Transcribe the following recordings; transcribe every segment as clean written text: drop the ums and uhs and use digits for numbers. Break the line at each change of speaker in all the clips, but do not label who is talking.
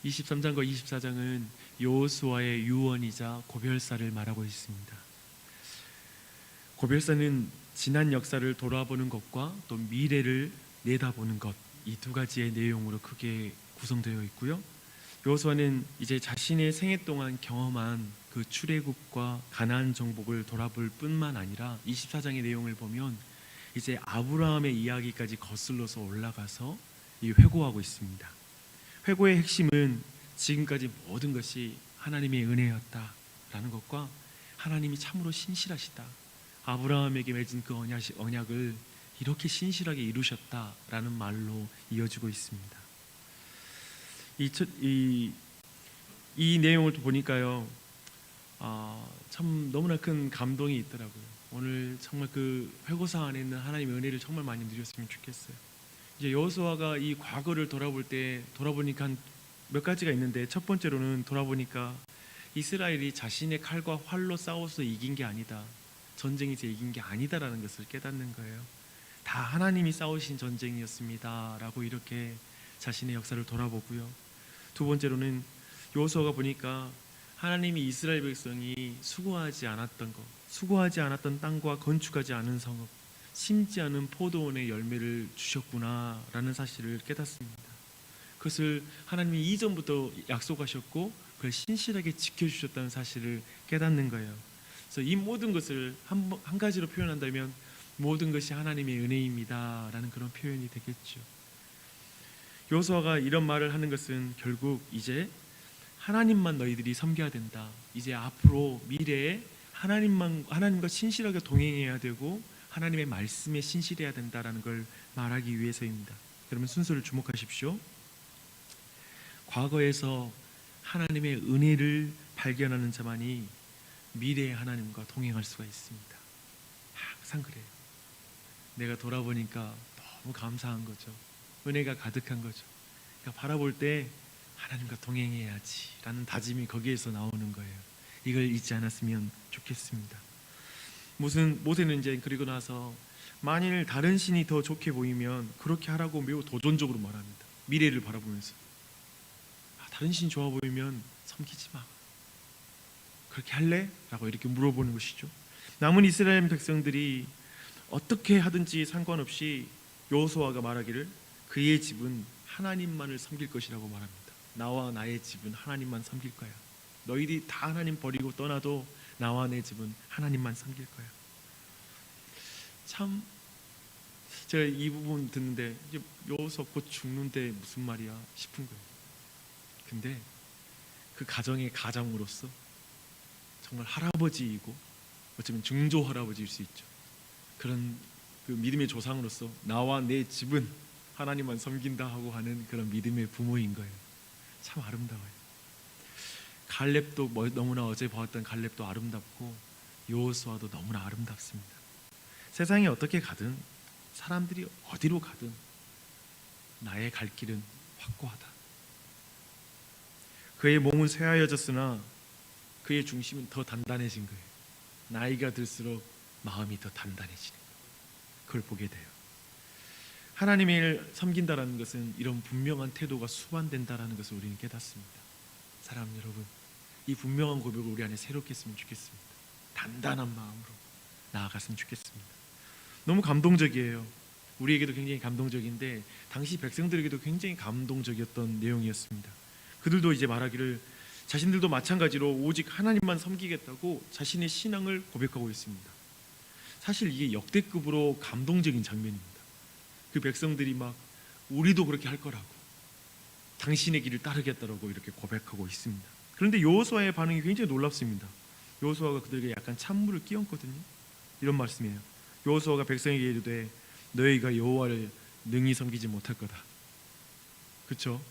(23장과) (24장은) 여호수아의 유언이자 고별사를 말하고 있습니다. 고별사는 지난 역사를 돌아보는 것과 또 미래를 내다보는 것, 이 두 가지의 내용으로 크게 구성되어 있고요. 여호수아는 이제 자신의 생애 동안 경험한 그 출애굽과 가나안 정복을 돌아볼 뿐만 아니라 24장의 내용을 보면 이제 아브라함의 이야기까지 거슬러서 올라가서 이 회고하고 있습니다. 회고의 핵심은 지금까지 모든 것이 하나님의 은혜였다라는 것과 하나님이 참으로 신실하시다, 아브라함에게 맺은 그 언약을 이렇게 신실하게 이루셨다라는 말로 이어지고 있습니다. 이 내용을 보니까요, 참 너무나 큰 감동이 있더라고요. 오늘 정말 그 회고사 안에 있는 하나님의 은혜를 정말 많이 누렸으면 좋겠어요. 이제 여호수아가 이 과거를 돌아보니까 몇 가지가 있는데, 첫 번째로는 돌아보니까 이스라엘이 자신의 칼과 활로 싸워서 이긴 게 아니다, 전쟁에서 이긴 게 아니다라는 것을 깨닫는 거예요. 다 하나님이 싸우신 전쟁이었습니다 라고 이렇게 자신의 역사를 돌아보고요. 두 번째로는 여호수아가 보니까 하나님이 이스라엘 백성이 수고하지 않았던 땅과 건축하지 않은 성읍, 심지 않은 포도원의 열매를 주셨구나라는 사실을 깨닫습니다. 그것을 하나님이 이전부터 약속하셨고 그걸 신실하게 지켜주셨다는 사실을 깨닫는 거예요. 그래서 이 모든 것을 한 가지로 표현한다면 모든 것이 하나님의 은혜입니다 라는 그런 표현이 되겠죠. 여호수아가 이런 말을 하는 것은 결국 이제 하나님만 너희들이 섬겨야 된다, 이제 앞으로 미래에 하나님과 신실하게 동행해야 되고 하나님의 말씀에 신실해야 된다라는 걸 말하기 위해서입니다. 여러분 순서를 주목하십시오. 과거에서 하나님의 은혜를 발견하는 자만이 미래의 하나님과 동행할 수가 있습니다. 항상 그래요. 내가 돌아보니까 너무 감사한 거죠. 은혜가 가득한 거죠. 그러니까 바라볼 때 하나님과 동행해야지 라는 다짐이 거기에서 나오는 거예요. 이걸 잊지 않았으면 좋겠습니다. 모세는 이제 그리고 나서 만일 다른 신이 더 좋게 보이면 그렇게 하라고 매우 도전적으로 말합니다. 미래를 바라보면서 다른 신이 좋아 보이면 섬기지 마, 그렇게 할래? 라고 이렇게 물어보는 것이죠. 남은 이스라엘 백성들이 어떻게 하든지 상관없이 여호수아가 말하기를 그의 집은 하나님만을 섬길 것이라고 말합니다. 나와 나의 집은 하나님만 섬길 거야. 너희들이 다 하나님 버리고 떠나도 나와 내 집은 하나님만 섬길 거야. 참 제가 이 부분 듣는데 여호수아 곧 죽는데 무슨 말이야 싶은 거예요. 근데 그 가정의 가장으로서 정말 할아버지이고 어쩌면 증조 할아버지일 수 있죠. 그런 그 믿음의 조상으로서 나와 내 집은 하나님만 섬긴다 하고 하는 그런 믿음의 부모인 거예요. 참 아름다워요. 갈렙도 너무나 어제 보았던 갈렙도 아름답고 여호수아도 너무나 아름답습니다. 세상이 어떻게 가든, 사람들이 어디로 가든 나의 갈 길은 확고하다. 그의 몸은 쇠하여졌으나 그의 중심은 더 단단해진 거예요. 나이가 들수록 마음이 더 단단해지는 거예요. 그걸 보게 돼요. 하나님을 섬긴다라는 것은 이런 분명한 태도가 수반된다라는 것을 우리는 깨닫습니다. 사랑하는 여러분, 이 분명한 고백을 우리 안에 새롭게 했으면 좋겠습니다. 단단한 마음으로 나아갔으면 좋겠습니다. 너무 감동적이에요. 우리에게도 굉장히 감동적인데 당시 백성들에게도 굉장히 감동적이었던 내용이었습니다. 그들도 이제 말하기를 자신들도 마찬가지로 오직 하나님만 섬기겠다고 자신의 신앙을 고백하고 있습니다. 사실 이게 역대급으로 감동적인 장면입니다. 그 백성들이 막 우리도 그렇게 할 거라고, 당신의 길을 따르겠다라고 이렇게 고백하고 있습니다. 그런데 여호수아의 반응이 굉장히 놀랍습니다. 여호수아가 그들에게 약간 찬물을 끼얹거든요. 이런 말씀이에요. 여호수아가 백성에게 이르되 너희가 여호와를 능히 섬기지 못할 거다. 그렇죠?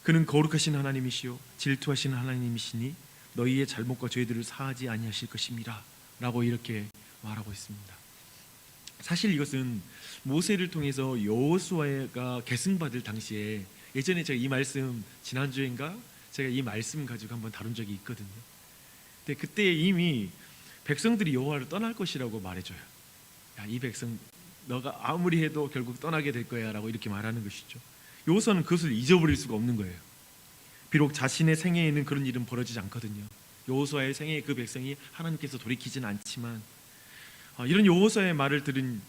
그는 거룩하신 하나님이시요 질투하시는 하나님이시니 너희의 잘못과 죄들을 사하지 아니하실 것입니다 라고 이렇게 말하고 있습니다. 사실 이것은 모세를 통해서 여호수아가 계승받을 당시에, 예전에 제가 이 말씀 지난주인가 제가 이 말씀 가지고 한번 다룬 적이 있거든요. 근데 그때 이미 백성들이 여호와를 떠날 것이라고 말해줘요. 야, 이 백성 너가 아무리 해도 결국 떠나게 될 거야 라고 이렇게 말하는 것이죠. 여호수아는 그것을 잊어버릴 수가 없는 거예요. 비록 자신의 생애에는 그런 일은 벌어지지 않거든요. 여호수아의 생애에 그 백성이 하나님께서 돌이키지는 않지만 이런 여호수아의 말을 들은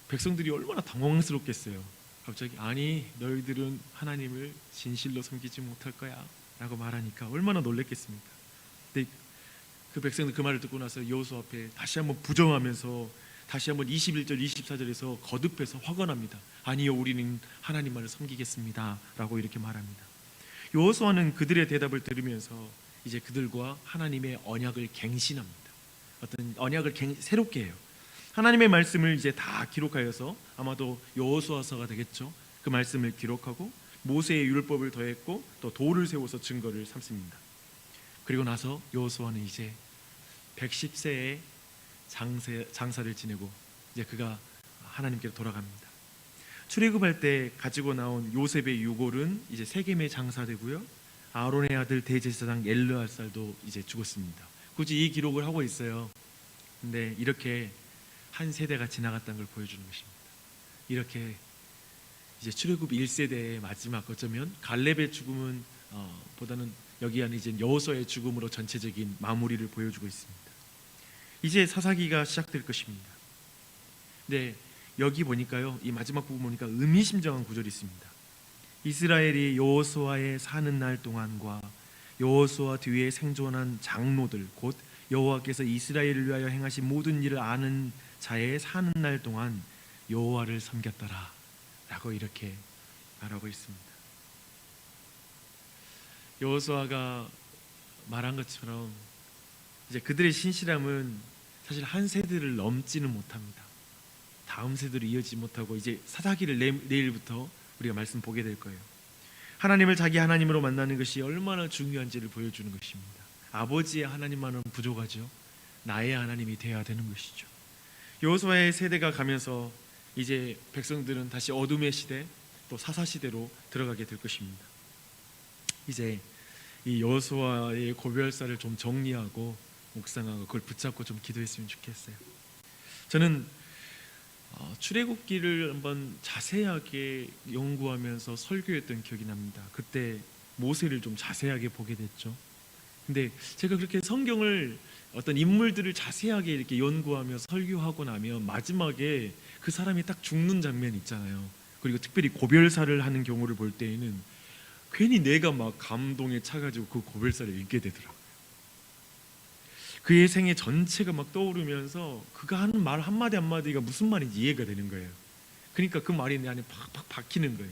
백성들이 얼마나 당황스럽겠어요. 갑자기 아니 너희들은 하나님을 진실로 섬기지 못할 거야 라고 말하니까 얼마나 놀랬겠습니까. 근데 그 백성들 그 말을 듣고 나서 여호수아 앞에 다시 한번 부정하면서 다시 한번 21절 24절에서 거듭해서 화관합니다. 아니요 우리는 하나님만을 섬기겠습니다 라고 이렇게 말합니다. 여호수아는 그들의 대답을 들으면서 이제 그들과 하나님의 언약을 갱신합니다. 어떤 언약을 새롭게 해요. 하나님의 말씀을 이제 다 기록하여서 아마도 여호수아서가 되겠죠. 그 말씀을 기록하고 모세의 율법을 더했고 또 돌을 세워서 증거를 삼습니다. 그리고 나서 여호수아는 이제 110세에 장사를 지내고 이제 그가 하나님께로 돌아갑니다. 출애굽할 때 가지고 나온 요셉의 유골은 이제 세겜에 장사되고요. 아론의 아들 대제사장 엘르아살도 이제 죽었습니다. 굳이 이 기록을 하고 있어요. 근데 이렇게 한 세대가 지나갔다는 걸 보여주는 것입니다. 이렇게 이제 출애굽 1세대의 마지막 어쩌면 갈렙의 죽음은 보다는 여기 안에 이제 여호수아의 죽음으로 전체적인 마무리를 보여주고 있습니다. 이제 사사기가 시작될 것입니다. 네, 여기 보니까요, 이 마지막 부분 보니까 의미심장한 구절이 있습니다. 이스라엘이 여호수아의 사는 날 동안과 여호수아 뒤에 생존한 장로들 곧 여호와께서 이스라엘을 위하여 행하신 모든 일을 아는 자의 사는 날 동안 여호와를 섬겼더라 라고 이렇게 말하고 있습니다. 여호수아가 말한 것처럼 이제 그들의 신실함은 사실 한 세대를 넘지는 못합니다. 다음 세대로 이어지지 못하고 이제 사사기를 내일부터 우리가 말씀 보게 될 거예요. 하나님을 자기 하나님으로 만나는 것이 얼마나 중요한지를 보여주는 것입니다. 아버지의 하나님만은 부족하죠. 나의 하나님이 되어야 되는 것이죠. 여호수아의 세대가 가면서 이제 백성들은 다시 어둠의 시대 또 사사 시대로 들어가게 될 것입니다. 이제 이 여호수아의 고별사를 좀 정리하고 묵상하고 그걸 붙잡고 좀 기도했으면 좋겠어요. 저는 출애굽기를 한번 자세하게 연구하면서 설교했던 기억이 납니다. 그때 모세를 좀 자세하게 보게 됐죠. 근데 제가 그렇게 성경을 어떤 인물들을 자세하게 이렇게 연구하며 설교하고 나면 마지막에 그 사람이 딱 죽는 장면 있잖아요. 그리고 특별히 고별사를 하는 경우를 볼 때에는 괜히 내가 막 감동에 차가지고 그 고별사를 읽게 되더라고요. 그의 생애 전체가 막 떠오르면서 그가 하는 말 한마디 한마디가 무슨 말인지 이해가 되는 거예요. 그러니까 그 말이 내 안에 팍팍 박히는 거예요.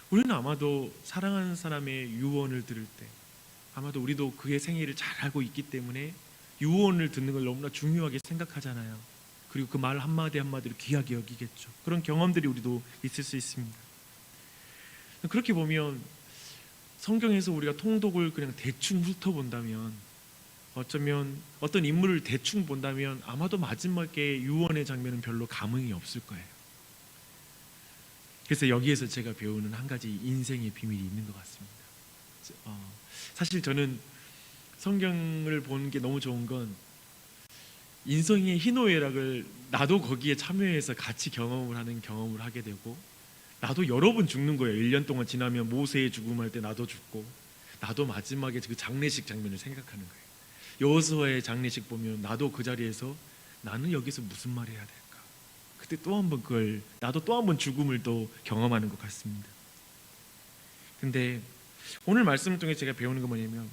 우리는 아마도 사랑하는 사람의 유언을 들을 때 아마도 우리도 그의 생애를 잘 알고 있기 때문에 유언을 듣는 걸 너무나 중요하게 생각하잖아요. 그리고 그 말 한마디 한마디를 귀하게 여기겠죠. 그런 경험들이 우리도 있을 수 있습니다. 그렇게 보면 성경에서 우리가 통독을 그냥 대충 훑어본다면 어쩌면 어떤 인물을 대충 본다면 아마도 마지막에 유언의 장면은 별로 감흥이 없을 거예요. 그래서 여기에서 제가 배우는 한 가지 인생의 비밀이 있는 것 같습니다. 사실 저는 성경을 보는 게 너무 좋은 건 인생의 희노애락을 나도 거기에 참여해서 같이 경험을 하게 되고 나도 여러 번 죽는 거예요. 1년 동안 지나면 모세의 죽음할 때 나도 죽고 나도 마지막에 그 장례식 장면을 생각하는 거예요. 여호수아의 장례식 보면 나도 그 자리에서 나는 여기서 무슨 말 해야 될까? 그때 또 한 번 나도 또 한 번 죽음을 또 경험하는 것 같습니다. 근데 오늘 말씀을 통해 제가 배우는 건 뭐냐면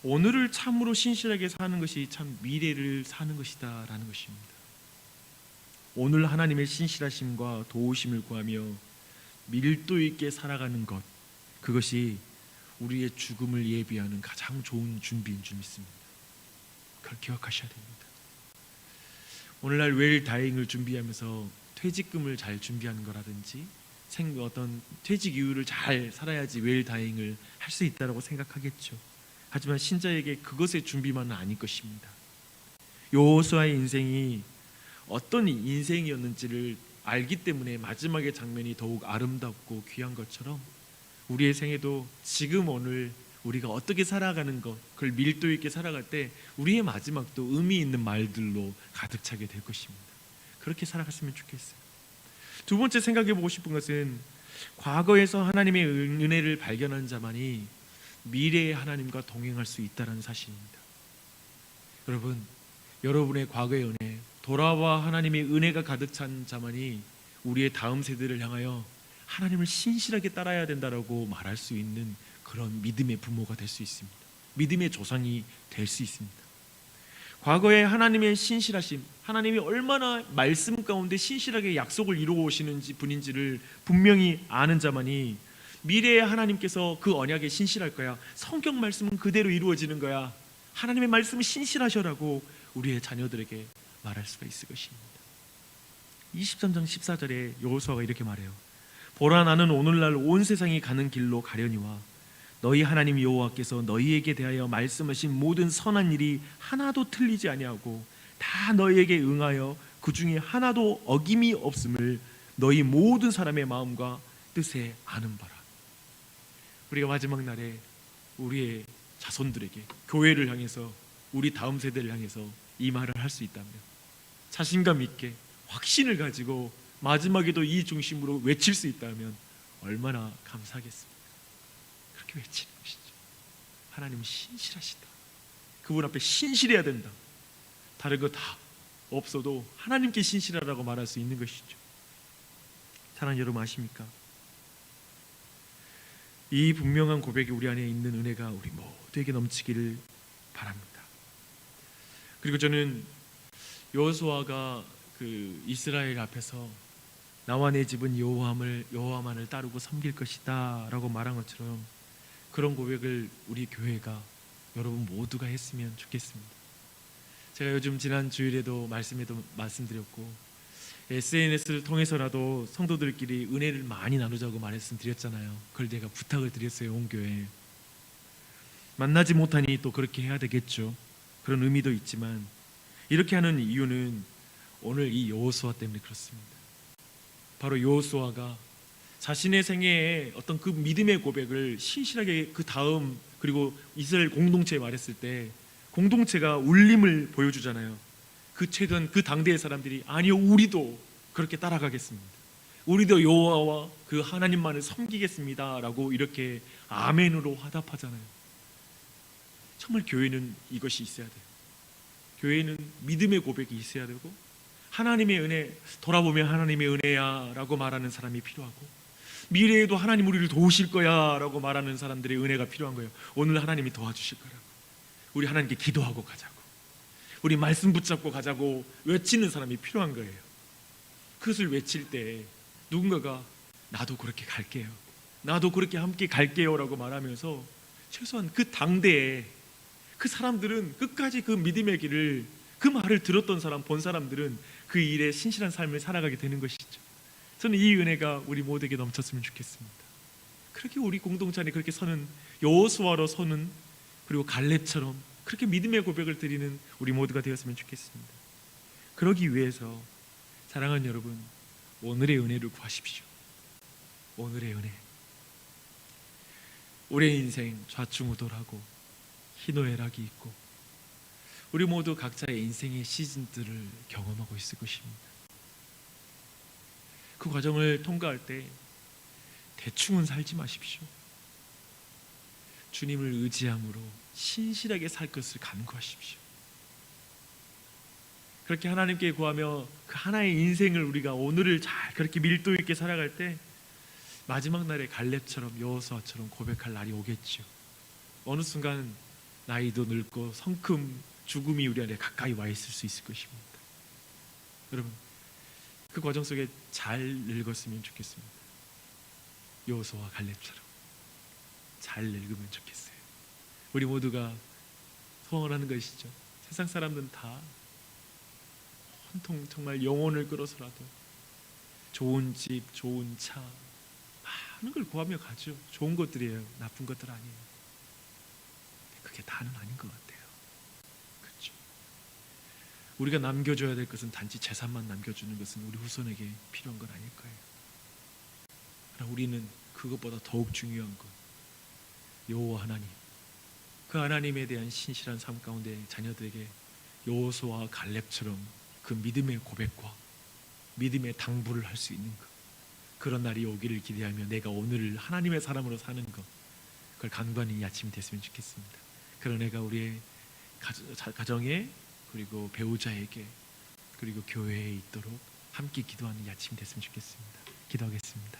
오늘을 참으로 신실하게 사는 것이 참 미래를 사는 것이다 라는 것입니다. 오늘 하나님의 신실하심과 도우심을 구하며 밀도 있게 살아가는 것, 그것이 우리의 죽음을 예비하는 가장 좋은 준비인 줄 믿습니다. 그걸 기억하셔야 됩니다. 오늘날 웰다잉을 준비하면서 퇴직금을 잘 준비하는 거라든지 어떤 퇴직 이후를 잘 살아야지 웰다잉을 할 수 있다고 생각하겠죠. 하지만 신자에게 그것의 준비만은 아닐 것입니다. 여호수아의 인생이 어떤 인생이었는지를 알기 때문에 마지막의 장면이 더욱 아름답고 귀한 것처럼 우리의 생애도 지금 오늘 우리가 어떻게 살아가는 것, 그걸 밀도 있게 살아갈 때 우리의 마지막도 의미 있는 말들로 가득 차게 될 것입니다. 그렇게 살아갔으면 좋겠어요. 두 번째 생각해 보고 싶은 것은 과거에서 하나님의 은혜를 발견한 자만이 미래의 하나님과 동행할 수 있다는 사실입니다. 여러분, 여러분의 과거의 은혜, 돌아와 하나님의 은혜가 가득 찬 자만이 우리의 다음 세대를 향하여 하나님을 신실하게 따라야 된다라고 말할 수 있는 그런 믿음의 부모가 될 수 있습니다. 믿음의 조상이 될 수 있습니다. 과거에 하나님의 신실하심, 하나님이 얼마나 말씀 가운데 신실하게 약속을 이루어 오시는지 분인지를 분명히 아는 자만이 미래에 하나님께서 그 언약에 신실할 거야, 성경 말씀은 그대로 이루어지는 거야, 하나님의 말씀은 신실하셔라고 우리의 자녀들에게 말할 수가 있을 것입니다. 23장 14절에 여호수아가 이렇게 말해요. 보라, 나는 오늘날 온 세상이 가는 길로 가려니와 너희 하나님 여호와께서 너희에게 대하여 말씀하신 모든 선한 일이 하나도 틀리지 아니하고 다 너희에게 응하여 그 중에 하나도 어김이 없음을 너희 모든 사람의 마음과 뜻에 아는 바라. 우리가 마지막 날에 우리의 자손들에게, 교회를 향해서, 우리 다음 세대를 향해서 이 말을 할 수 있다면 자신감 있게 확신을 가지고 마지막에도 이 중심으로 외칠 수 있다면 얼마나 감사하겠습니까? 그렇게 외치는 것이죠. 하나님은 신실하시다. 그분 앞에 신실해야 된다. 다른 거 다 없어도 하나님께 신실하라고 말할 수 있는 것이죠. 사랑하는 여러분, 아십니까? 이 분명한 고백이 우리 안에 있는 은혜가 우리 모두에게 넘치기를 바랍니다. 그리고 저는 여호수아가 그 이스라엘 앞에서 나와 내 집은 여호와만을 따르고 섬길 것이다 라고 말한 것처럼 그런 고백을 우리 교회가, 여러분 모두가 했으면 좋겠습니다. 제가 요즘 지난 주일에도 말씀드렸고 SNS를 통해서라도 성도들끼리 은혜를 많이 나누자고 말씀드렸잖아요. 그걸 내가 부탁을 드렸어요. 온 교회에. 만나지 못하니 또 그렇게 해야 되겠죠. 그런 의미도 있지만 이렇게 하는 이유는 오늘 이 여호수아 때문에 그렇습니다. 바로 여호수아가 자신의 생애에 어떤 그 믿음의 고백을 신실하게 그 다음, 그리고 이스라엘 공동체에 말했을 때 공동체가 울림을 보여주잖아요. 그 최근 그 당대의 사람들이 아니요, 우리도 그렇게 따라가겠습니다. 우리도 여호와와 그 하나님만을 섬기겠습니다 라고 이렇게 아멘으로 화답하잖아요. 정말 교회는 이것이 있어야 돼요. 교회는 믿음의 고백이 있어야 되고 하나님의 은혜, 돌아보면 하나님의 은혜야 라고 말하는 사람이 필요하고 미래에도 하나님 우리를 도우실 거야 라고 말하는 사람들의 은혜가 필요한 거예요. 오늘 하나님이 도와주실 거라고, 우리 하나님께 기도하고 가자고, 우리 말씀 붙잡고 가자고 외치는 사람이 필요한 거예요. 그것을 외칠 때 누군가가 나도 그렇게 갈게요, 나도 그렇게 함께 갈게요 라고 말하면서 최소한 그 당대에 그 사람들은 끝까지 그 믿음의 길을, 그 말을 들었던 사람, 본 사람들은 그 일에 신실한 삶을 살아가게 되는 것이죠. 저는 이 은혜가 우리 모두에게 넘쳤으면 좋겠습니다. 그렇게 우리 공동체 안에 그렇게 서는, 여호수아로 서는, 그리고 갈렙처럼 그렇게 믿음의 고백을 드리는 우리 모두가 되었으면 좋겠습니다. 그러기 위해서 사랑하는 여러분, 오늘의 은혜를 구하십시오. 오늘의 은혜. 우리의 인생 좌충우돌하고 희노애락이 있고 우리 모두 각자의 인생의 시즌들을 경험하고 있을 것입니다. 그 과정을 통과할 때 대충은 살지 마십시오. 주님을 의지함으로 신실하게 살 것을 간구하십시오. 그렇게 하나님께 구하며 그 하나의 인생을 우리가 오늘을 잘 그렇게 밀도 있게 살아갈 때 마지막 날에 갈렙처럼 여호수아처럼 고백할 날이 오겠죠. 어느 순간 나이도 늙고 성큼 죽음이 우리 안에 가까이 와 있을 수 있을 것입니다. 여러분, 그 과정 속에 잘 늙었으면 좋겠습니다. 여호수아와 갈렙처럼 잘 늙으면 좋겠어요. 우리 모두가 소원하는 것이죠. 세상 사람들은 다 온통 정말 영혼을 끌어서라도 좋은 집, 좋은 차, 많은 걸 구하며 가죠. 좋은 것들이에요. 나쁜 것들 아니에요. 그게 다는 아닌 것 같아요. 그렇죠? 우리가 남겨줘야 될 것은 단지 재산만 남겨주는 것은 우리 후손에게 필요한 건 아닐 거예요. 그러나 우리는 그것보다 더욱 중요한 것, 여호와 하나님, 그 하나님에 대한 신실한 삶 가운데 자녀들에게 여호수아와 갈렙처럼 그 믿음의 고백과 믿음의 당부를 할 수 있는 것, 그런 날이 오기를 기대하며 내가 오늘을 하나님의 사람으로 사는 것, 그걸 간구하는 이 아침이 됐으면 좋겠습니다. 그런 애가 우리의 가정에, 그리고 배우자에게, 그리고 교회에 있도록 함께 기도하는 이 아침이 됐으면 좋겠습니다. 기도하겠습니다.